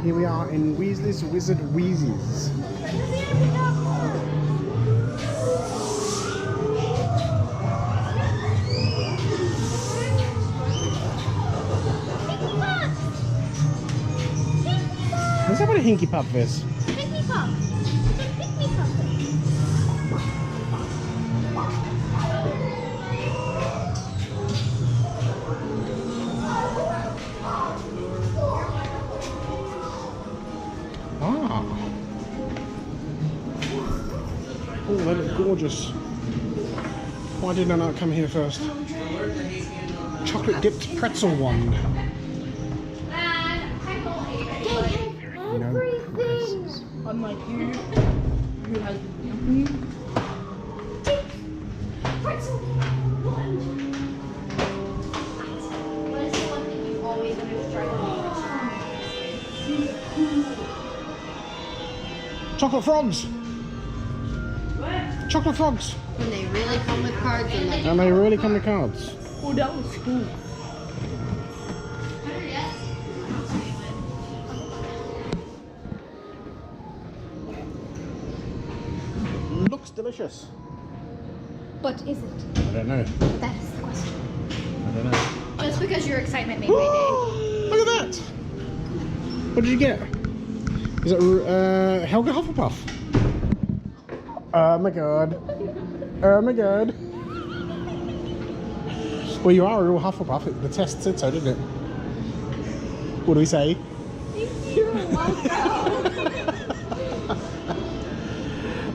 Here we are in Weasley's Wizard Wheezes. Is that what a Hinky Puff is? Hinky Puff. It's a Hinky Puff. Ah. Oh, that is gorgeous. Why did I not come here first? Chocolate dipped pretzel wand. Everything. Unlike you, who has the company. Pretzel wand. What is the one thing you always wanted to try? Chocolate frogs. What? Chocolate frogs. When they really come with cards and like, And they really come with cards. Oh, that was cool. Looks delicious. But is it? I don't know. That is the question. I don't know. Just because your excitement made my day. Look at that! What did you get? Is it Helga Hufflepuff? Oh my god. Oh my god. Well, you are a real Hufflepuff. The test said so, didn't it? What do we say? You're welcome.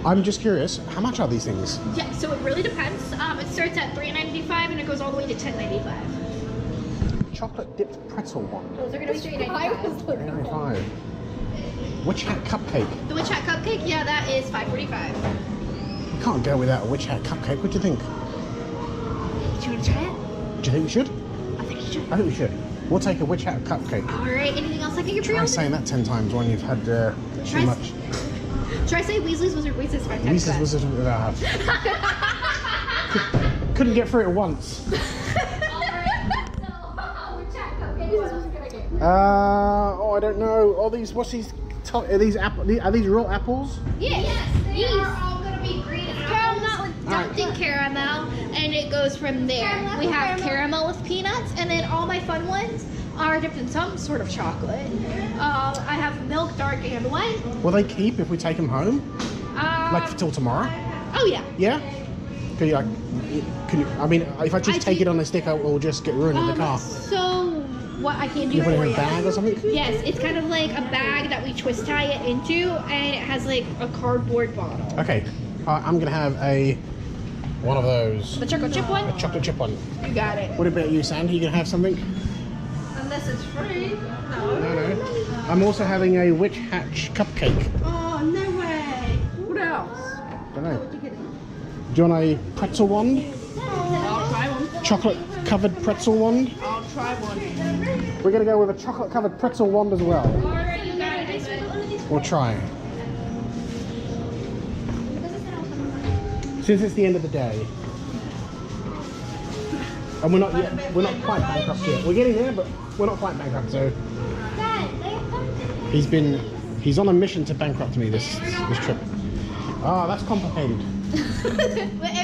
I'm just curious, how much are these things? Yeah, so it really depends. It starts at $3.95 and it goes all the way to $10.95. Chocolate dipped pretzel one. Those are gonna be $3.95. $3.95. Witch hat cupcake. The Witch Hat Cupcake, yeah, that is $5.45. You can't go without a witch hat cupcake. What do you think? Do you want to try it? Do you think we should? I think you should. I think we should. We'll take a witch hat cupcake. All right. Anything else I can get for Try you? saying that 10 times when you've had too Try- much. Try say Weasley's Wizard Wheezes 5 times. Reese's fast. Wizard. Couldn't get through it once. All right. So, Witch Hat Cupcake. What else can I get? Oh, I don't know. Are these? What's these? Are these Are these real apples? Yes. they are all gonna be green Caramel with Dunkin' Caramel, and it goes from there. Caramel We with have caramel. caramel with peanuts, and then all my fun ones are dipped in some sort of chocolate. I have milk, dark, and white. Will they keep if we take them home? Like till tomorrow? Oh yeah. Yeah. Can you like? Can you? I mean, if I just I take think- it on a stick, it will just get ruined in the car. So what I can do You put it for in a you? bag or something? Yes, it's kind of like a bag that we twist tie it into, and it has like a cardboard bottle. Okay. I'm gonna have one of those. The chocolate chip one. Chocolate chip one. You got it. What about you, Sandy? You gonna have something? unless it's free. No, no. I'm also having a witch hatch cupcake. Oh no way! What else? Don't know. Do you want a pretzel wand? I'll try one. Chocolate covered pretzel wand? I'll try one. We're gonna go with a chocolate covered pretzel wand as well. Alright, you got it. We'll try. Since it's the end of the day. And we're not quite bankrupt yet. We're getting there, but we're not quite bankrupt, so he's on a mission to bankrupt me this trip. Ah, that's complicated.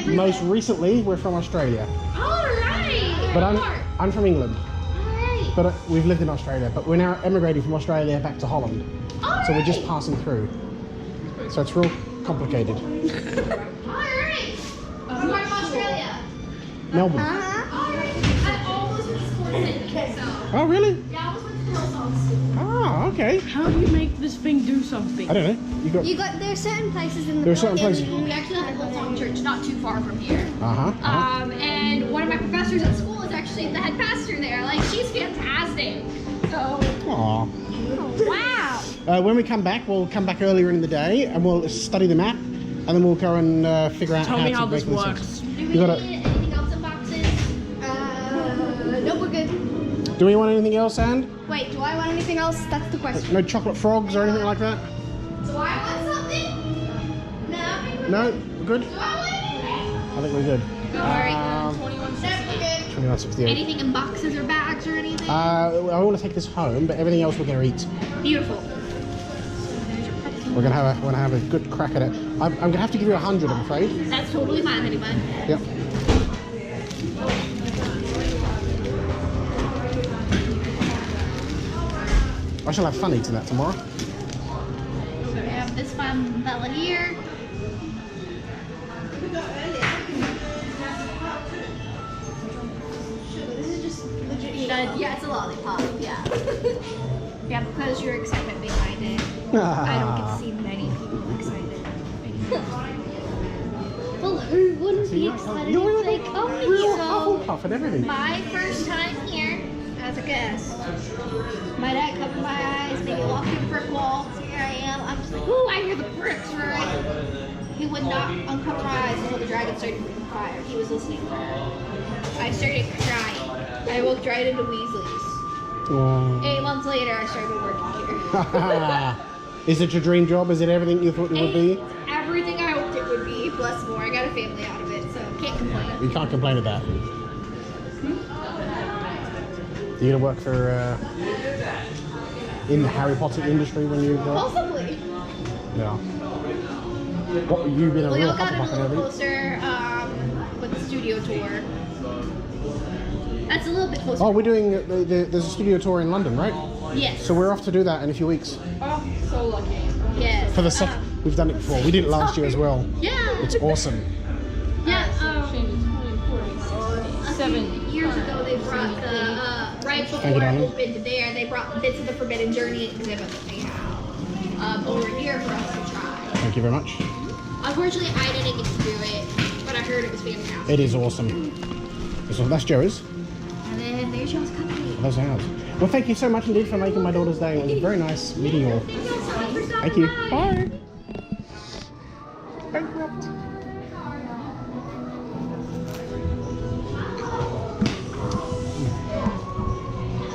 Most recently, we're from Australia. Alright. But I'm from England. Alright. But we've lived in Australia, but we're now emigrating from Australia back to Holland. So we're just passing through. So it's real complicated. Alright. What part of Australia? Melbourne. Alright. I almost went to school in Sydney, so. Oh, really? Yeah, I almost went to Hillsong School. Ah, okay. How do you make this thing do something? I don't know. There's certain places in the There are certain building. places. We actually have a Hillsong church not too far from here. Uh-huh. And one of my professors at school is actually the head pastor there. Like, she's fantastic. So, Aw. wow. When we come back, we'll come back earlier in the day and we'll study the map, and then we'll go and figure out Tell how me to how make this this. works. Do we You gotta- need anything else in boxes? No, we're good. Do we want anything else, And? Wait, do I want anything else? That's the question. No chocolate frogs or anything like that? Do I want something? No. No? We're good? Do I want anything? I think we're good. Alright. Um, Nope, we're good. $29.68. Anything in boxes or bags or anything? I want to take this home, but everything else we're going to eat. Beautiful. We're going to have a good crack at it. I'm going to have to give you 100, I'm afraid. That's totally fine, honey bun. Yep. I shall have fun eating that tomorrow. So we have this fun fella here. This is just legit. Yeah, it's a lollipop, yeah. Yeah, because your excitement behind it. I don't get to see many people excited. Well, who wouldn't be excited if they come Real here? Hufflepuff and everything. My first time here as a guest. My dad covered my eyes, made me walk through brick walls. Here I am. I'm just like, ooh, I hear the bricks, right? He would not uncover my eyes until the dragon started breathing fire. He was listening for her. I started crying. I walked right into Weasley's. Oh. 8 months later, I started working here. Is it your dream job? Is it everything you thought it would be? Everything I hoped it would be, plus more. I got a family out of it, so can't complain. You can't complain at that. You're gonna work for in the Harry Potter industry when you grow up? Possibly. Yeah. What, you've been a We real all got it a Hufflepuff and little everything? closer with the studio tour. That's a little bit closer. Oh, we're doing there's a studio tour in London, right? Yes. So we're off to do that in a few weeks. Oh, so lucky. Yes. For the second, we've done it before. We did it last year as well. Yeah. It's awesome. Yeah. Shane is A 7. few years ago, they brought the right Thank before you, I darling. opened there. They brought bits of the Forbidden Journey exhibit that they have over here for us to try. Thank you very much. Unfortunately, I didn't get to do it, but I heard it was fantastic. It is awesome. So that's Joe's. And then there's Joe's company. That's ours. Well, thank you so much indeed for making my daughter's day. It was very nice meeting you all. Thank you so much for stopping Thank you. by. Bye. Bankrupt.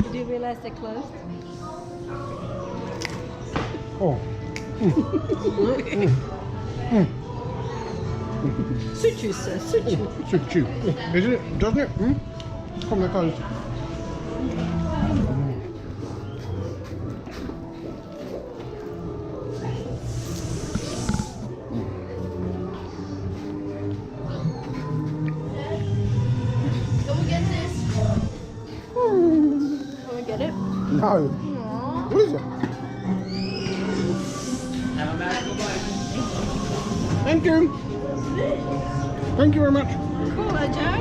Did you realize they closed? Oh. Citrus, sir. Citrus. Super chew. Isn't it? Doesn't it? Come on, close. Can we get this? Can we get it? No. What is it? Thank you. Thank you very much. Cool, Joe.